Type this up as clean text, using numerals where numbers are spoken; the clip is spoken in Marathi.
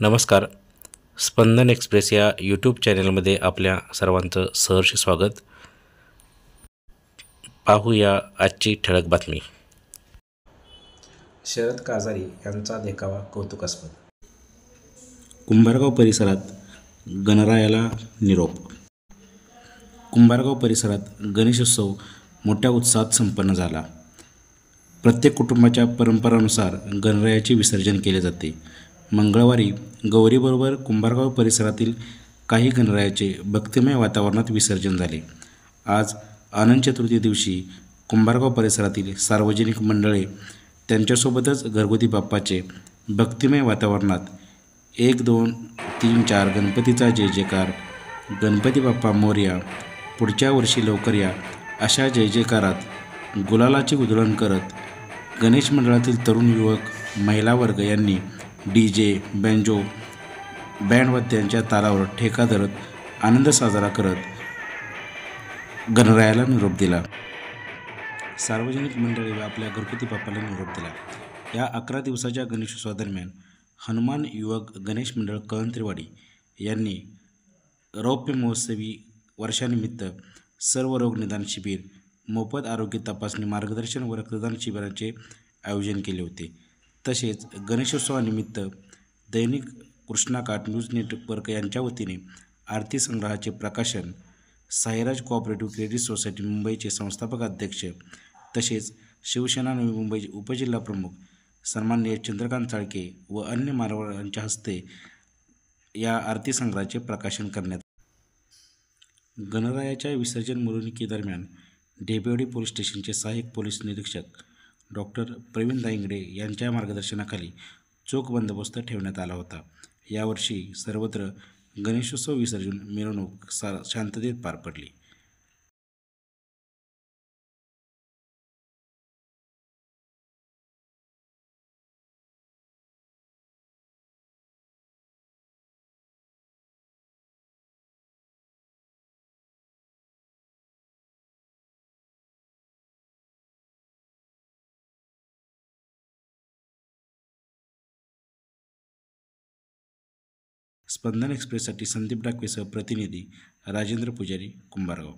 नमस्कार. स्पंदन एक्सप्रेस या यूट्यूब चॅनलमध्ये आपल्या सर्वांचं सहर्ष स्वागत. पाहूया आजची ठळक बातमी. शरद काजारी यांचा देखावा कौतुकास्पद. कुंभारगाव परिसरात गणरायाला निरोप. कुंभारगाव परिसरात गणेशोत्सव मोठ्या उत्साहात संपन्न झाला. प्रत्येक कुटुंबाच्या परंपरानुसार गणरायाचे विसर्जन केले जाते. मंगळवारी गौरीबरोबर कुंभारगाव परिसरातील काही गणरायाचे भक्तिमय वातावरणात विसर्जन झाले. आज अनंत चतुर्थी दिवशी कुंभारगाव परिसरातील सार्वजनिक मंडळे त्यांच्यासोबतच घरगुती बाप्पाचे भक्तिमय वातावरणात 1, 2, 3, 4 गणपतीचा जय जयकार, गणपती बाप्पा मोरया, पुढच्या वर्षी लवकर या अशा जय जयकारात गुलालाची उधळण करत गणेश मंडळातील तरुण युवक महिला वर्ग यांनी DJ, बँजो, बँडवाद्यांच्या तालावर ठेका धरत आनंद साजरा करत गणरायाला निरोप दिला. सार्वजनिक मंडळी व आपल्या घरगुती बाप्पाला निरोप दिला. या 11 दिवसाच्या गणेशोत्सवादरम्यान हनुमान युवक गणेश मंडळ कळंत्रेवाडी यांनी रौप्य महोत्सवी वर्षानिमित्त सर्व रोग निदान शिबिर, मोफत आरोग्य तपासणी, मार्गदर्शन व रक्तदान शिबिरांचे आयोजन केले होते. तसेच गणेशोत्सवानिमित्त दैनिक कृष्णाकाठ न्यूज नेटवर्क यांच्या वतीने आरती संग्रहाचे प्रकाशन, साईराज कोऑपरेटिव्ह क्रेडिट सोसायटी मुंबईचे संस्थापक अध्यक्ष तसेच शिवसेना नवी मुंबईचे उपजिल्हाप्रमुख सन्माननीय चंद्रकांत चाळके व अन्य मान्यवरांच्या हस्ते या आरती संग्रहाचे प्रकाशन करण्यात. गणरायाच्या विसर्जन मिरवणुकीदरम्यान ढेबेवाडी पोलीस स्टेशनचे सहाय्यक पोलीस निरीक्षक डॉ. प्रवीण दायंगडे यांच्या मार्गदर्शनाखाली चोख बंदोबस्त ठेवण्यात आला होता. यावर्षी सर्वत्र गणेशोत्सव विसर्जन मिरवणूक शांततेत पार पडली. स्पंदन एक्सप्रेससाठी संदीप डाकवेसह प्रतिनिधी राजेंद्र पुजारी, कुंभारगाव.